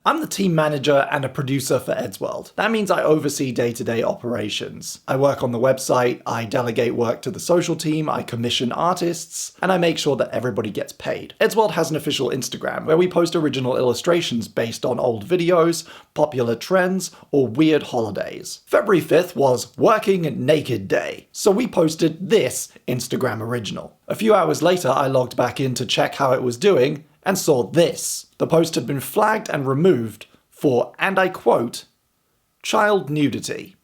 I'm the team manager and a producer for Eddsworld. That means I oversee day-to-day operations. I work on the website, I delegate work to the social team, I commission artists, and I make sure that everybody gets paid. Eddsworld has an official Instagram where we post original illustrations based on old videos, popular trends, or weird holidays. February 5th was Working Naked Day, so we posted this Instagram original. A few hours later, I logged back in to check how it was doing, and saw this. The post had been flagged and removed for, and I quote, child nudity.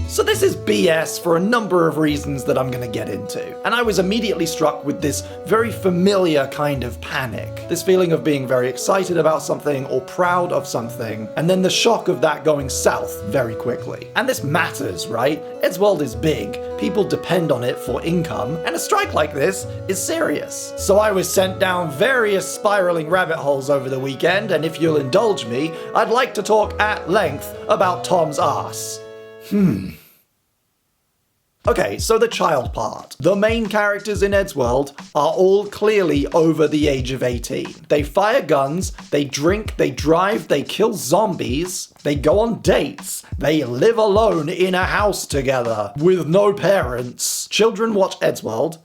So this is BS for a number of reasons that I'm gonna get into. And I was immediately struck with this very familiar kind of panic. This feeling of being very excited about something or proud of something, and then the shock of that going south very quickly. And this matters, right? Eddsworld is big, people depend on it for income, and a strike like this is serious. So I was sent down various spiraling rabbit holes over the weekend, and if you'll indulge me, I'd like to talk at length about Tom's ass. Okay, so the child part. The main characters in Eddsworld are all clearly over the age of 18. They fire guns, they drink, they drive, they kill zombies, they go on dates, they live alone in a house together with no parents. Children watch Eddsworld.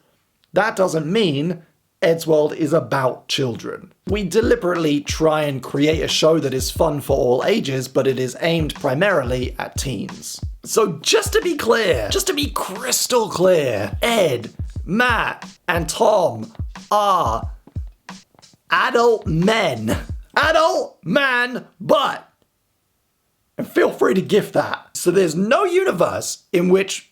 That doesn't mean Eddsworld is about children. We deliberately try and create a show that is fun for all ages, but it is aimed primarily at teens. So just to be clear, just to be crystal clear, Ed, Matt, and Tom are adult men. Adult man butt. And feel free to gift that. So there's no universe in which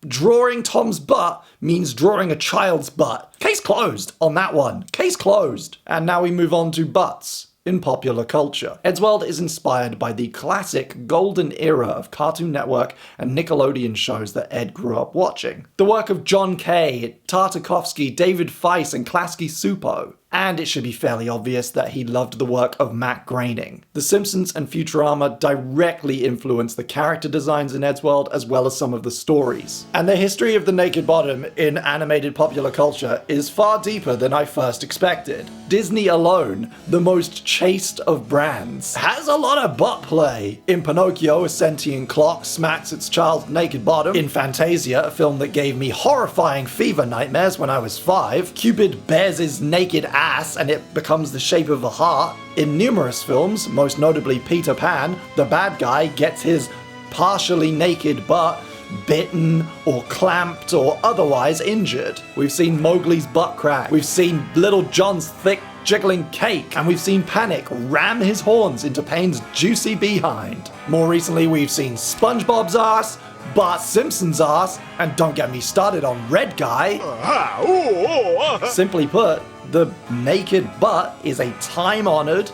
drawing Tom's butt means drawing a child's butt. Case closed on that one. Case closed. And now we move on to butts in popular culture. Eddsworld is inspired by the classic golden era of Cartoon Network and Nickelodeon shows that Ed grew up watching. The work of John Kay, Tartakovsky, David Feiss, and Klasky Supo. And it should be fairly obvious that he loved the work of Matt Groening. The Simpsons and Futurama directly influenced the character designs in Eddsworld as well as some of the stories. And the history of the naked bottom in animated popular culture is far deeper than I first expected. Disney alone, the most chaste of brands, has a lot of butt play. In Pinocchio, a sentient clock smacks its child's naked bottom. In Fantasia, a film that gave me horrifying fever nightmares when I was 5, Cupid bears his naked ass and it becomes the shape of a heart. In numerous films, most notably Peter Pan, the bad guy gets his partially naked butt bitten or clamped or otherwise injured. We've seen Mowgli's butt crack. We've seen Little John's thick jiggling cake. And we've seen Panic ram his horns into Pain's juicy behind. More recently, we've seen SpongeBob's ass, Bart Simpson's ass, and don't get me started on Red Guy. Simply put, the naked butt is a time-honored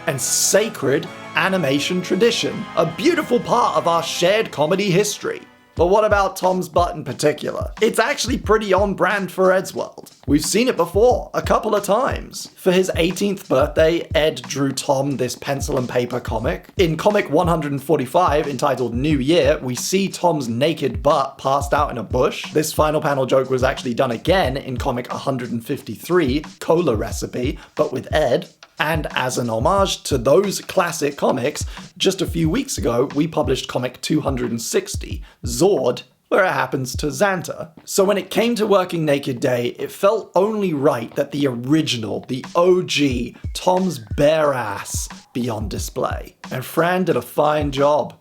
and sacred animation tradition, a beautiful part of our shared comedy history. But what about Tom's butt in particular? It's actually pretty on brand for Eddsworld. We've seen it before, a couple of times. For his 18th birthday, Ed drew Tom this pencil and paper comic. In comic 145, entitled New Year, we see Tom's naked butt passed out in a bush. This final panel joke was actually done again in comic 153, Cola Recipe, but with Ed. And as an homage to those classic comics, just a few weeks ago, we published comic 260, Zord, where it happens to Xanta. So when it came to Working Naked Day, it felt only right that the original, the OG, Tom's bare ass be on display. And Fran did a fine job.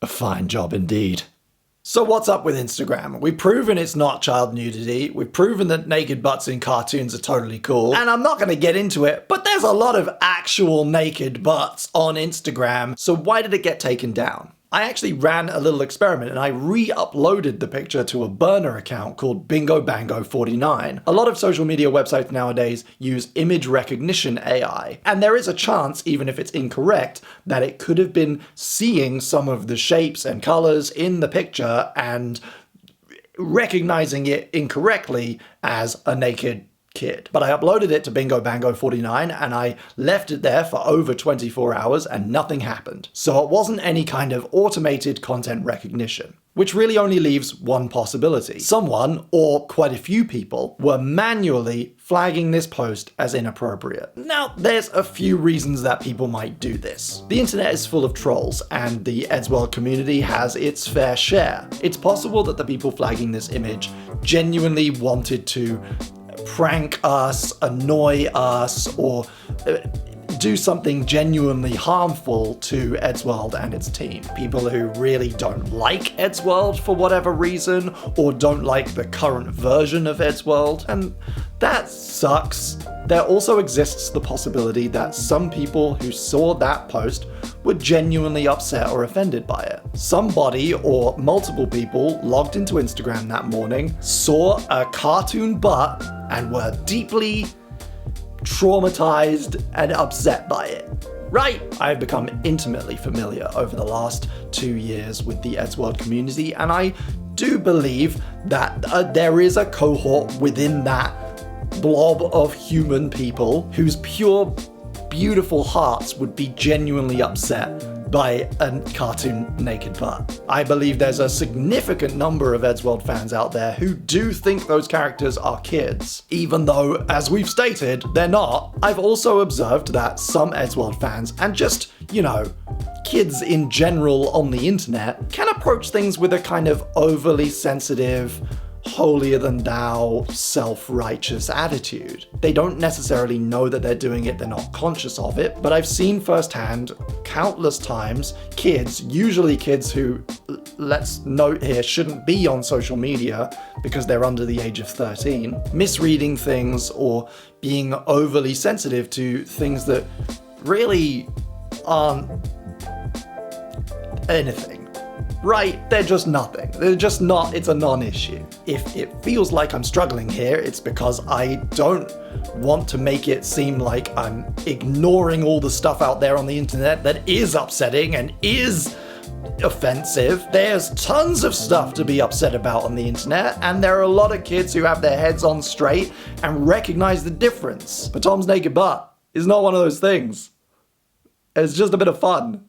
A fine job indeed. So what's up with Instagram? We've proven it's not child nudity, we've proven that naked butts in cartoons are totally cool, and I'm not gonna get into it, but there's a lot of actual naked butts on Instagram, so why did it get taken down? I actually ran a little experiment and I re-uploaded the picture to a burner account called Bingo Bango 49. A lot of social media websites nowadays use image recognition AI, and there is a chance, even if it's incorrect, that it could have been seeing some of the shapes and colors in the picture and recognizing it incorrectly as a naked kid. But I uploaded it to Bingo Bango 49 and I left it there for over 24 hours and nothing happened. So it wasn't any kind of automated content recognition. which really only leaves one possibility. Someone, or quite a few people, were manually flagging this post as inappropriate. Now, there's a few reasons that people might do this. The internet is full of trolls, and the Eddsworld community has its fair share. It's possible that the people flagging this image genuinely wanted to prank us, annoy us, or do something genuinely harmful to Eddsworld and its team. People who really don't like Eddsworld for whatever reason, or don't like the current version of Eddsworld, and that sucks. There also exists the possibility that some people who saw that post were genuinely upset or offended by it. Somebody or multiple people logged into Instagram that morning, saw a cartoon butt, and were deeply traumatized and upset by it. Right? I've become intimately familiar over the last 2 years with the Eddsworld community, and I do believe that there is a cohort within that blob of human people whose pure, beautiful hearts would be genuinely upset by a cartoon naked butt. I believe there's a significant number of Eddsworld fans out there who do think those characters are kids, even though, as we've stated, they're not. I've also observed that some Eddsworld fans, and just, kids in general on the internet, can approach things with a kind of overly sensitive, holier-than-thou, self-righteous attitude. They don't necessarily know that they're doing it, they're not conscious of it, but I've seen firsthand countless times kids, usually kids who, let's note here, shouldn't be on social media because they're under the age of 13, misreading things or being overly sensitive to things that really aren't anything. Right, they're just nothing. They're just not, it's a non-issue. If it feels like I'm struggling here, it's because I don't want to make it seem like I'm ignoring all the stuff out there on the internet that is upsetting and is offensive. There's tons of stuff to be upset about on the internet, and there are a lot of kids who have their heads on straight and recognize the difference. But Tom's naked butt is not one of those things. It's just a bit of fun.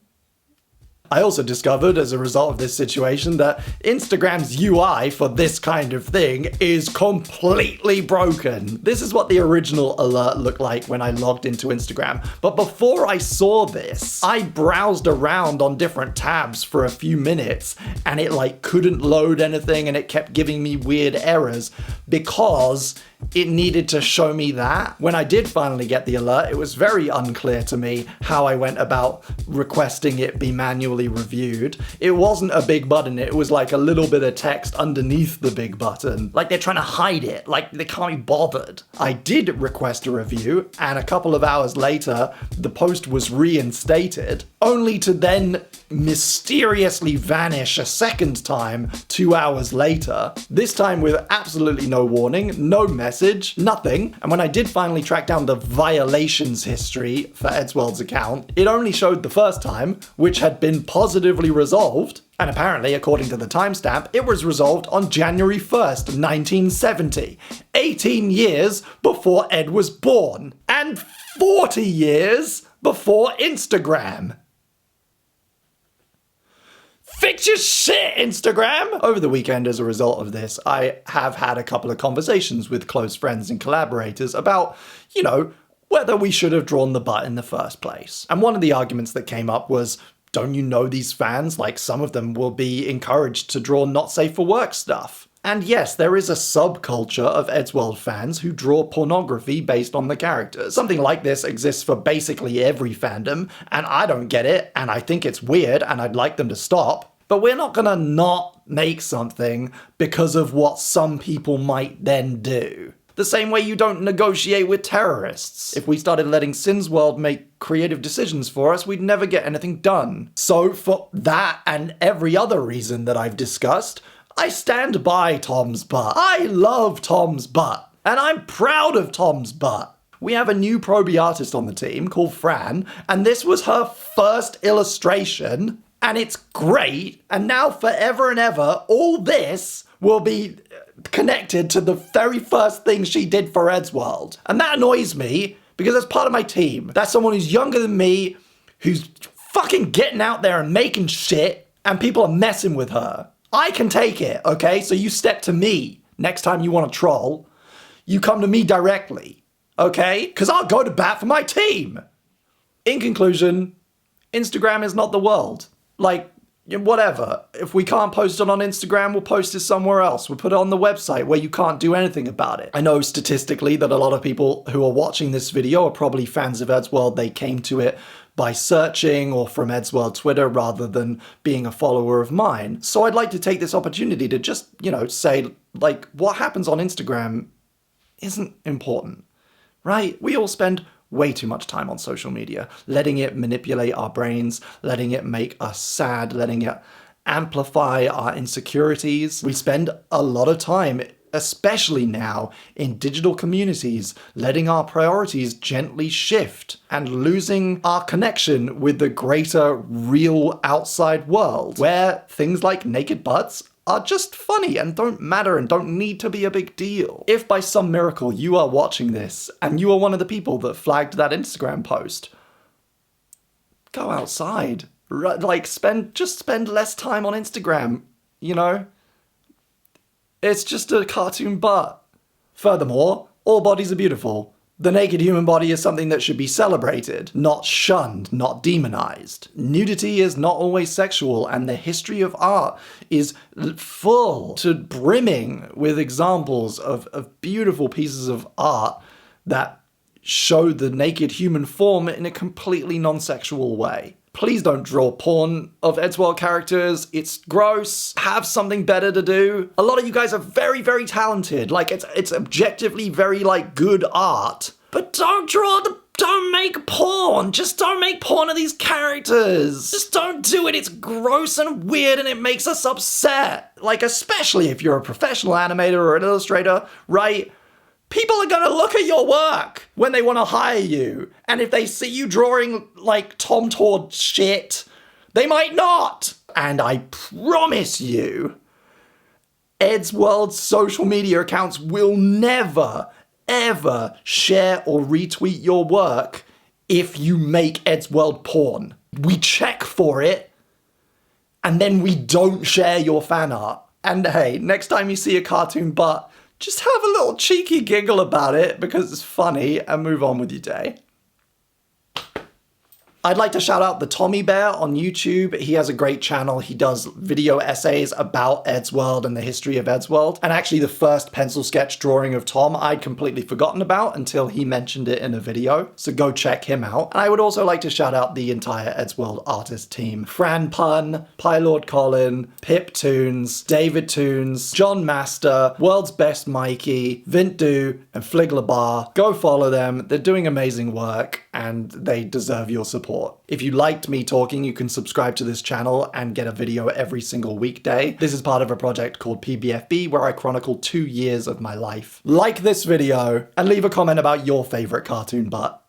I also discovered as a result of this situation that Instagram's UI for this kind of thing is completely broken. This is what the original alert looked like when I logged into Instagram. But before I saw this, I browsed around on different tabs for a few minutes, and it couldn't load anything, and it kept giving me weird errors because it needed to show me that. When I did finally get the alert, it was very unclear to me how I went about requesting it be manually reviewed. It wasn't a big button, it was like a little bit of text underneath the big button. Like they're trying to hide it, like they can't be bothered. I did request a review, and a couple of hours later, the post was reinstated, only to then mysteriously vanish a second time 2 hours later, this time with absolutely no warning, no message, nothing. And when I did finally track down the violations history for Eddsworld's account, it only showed the first time, which had been positively resolved, and apparently, according to the timestamp, it was resolved on January 1st, 1970, 18 years before Ed was born, and 40 years before Instagram. Fix your shit, Instagram! Over the weekend, as a result of this, I have had a couple of conversations with close friends and collaborators about, whether we should have drawn the butt in the first place. And one of the arguments that came up was, don't you know these fans? Some of them will be encouraged to draw not safe for work stuff. And yes, there is a subculture of Eddsworld fans who draw pornography based on the characters. Something like this exists for basically every fandom, and I don't get it, and I think it's weird, and I'd like them to stop. But we're not gonna not make something because of what some people might then do. The same way you don't negotiate with terrorists. If we started letting Sinsworld make creative decisions for us, we'd never get anything done. So for that and every other reason that I've discussed, I stand by Tom's butt. I love Tom's butt, and I'm proud of Tom's butt. We have a new Proby artist on the team called Fran, and this was her first illustration, and it's great, and now forever and ever, all this will be connected to the very first thing she did for Eddsworld. And that annoys me, because that's part of my team. That's someone who's younger than me, who's fucking getting out there and making shit, and people are messing with her. I can take it, okay? So you step to me next time you want to troll. You come to me directly, okay? Because I'll go to bat for my team. In conclusion, Instagram is not the world. Like, whatever. If we can't post it on Instagram, we'll post it somewhere else. We'll put it on the website where you can't do anything about it. I know statistically that a lot of people who are watching this video are probably fans of Eddsworld. They came to it by searching or from Eddsworld Twitter rather than being a follower of mine. So I'd like to take this opportunity to just, say, like, what happens on Instagram isn't important, right? We all spend way too much time on social media, letting it manipulate our brains, letting it make us sad, letting it amplify our insecurities. We spend a lot of time, especially now, in digital communities, letting our priorities gently shift and losing our connection with the greater, real outside world, where things like naked butts are just funny and don't matter and don't need to be a big deal. If by some miracle you are watching this and you are one of the people that flagged that Instagram post, go outside. Like, spend less time on Instagram, It's just a cartoon butt. Furthermore, all bodies are beautiful. The naked human body is something that should be celebrated, not shunned, not demonized. Nudity is not always sexual, and the history of art is full to brimming with examples of beautiful pieces of art that show the naked human form in a completely non-sexual way. Please don't draw porn of Eddsworld characters. It's gross. Have something better to do. A lot of you guys are very, very talented. Like, it's objectively very, good art. But don't make porn. Just don't make porn of these characters. Just don't do it. It's gross and weird and it makes us upset. Like, especially if you're a professional animator or an illustrator, right? People are gonna look at your work when they want to hire you. And if they see you drawing, Tom Tord shit, they might not. And I promise you, Eddsworld's social media accounts will never, ever share or retweet your work if you make Eddsworld porn. We check for it, and then we don't share your fan art. And hey, next time you see a cartoon butt, just have a little cheeky giggle about it because it's funny and move on with your day. I'd like to shout out the Tommee Bear on YouTube. He has a great channel. He does video essays about Eddsworld and the history of Eddsworld. And actually the first pencil sketch drawing of Tom I'd completely forgotten about until he mentioned it in a video. So go check him out. And I would also like to shout out the entire Eddsworld artist team. Fran Pun, Pylord Colin, Pip Toons, David Toons, John Master, World's Best Mikey, Vintu, and Fliglabar. Go follow them. They're doing amazing work and they deserve your support. If you liked me talking, you can subscribe to this channel and get a video every single weekday. This is part of a project called PBFB where I chronicle 2 years of my life. Like this video and leave a comment about your favorite cartoon butt.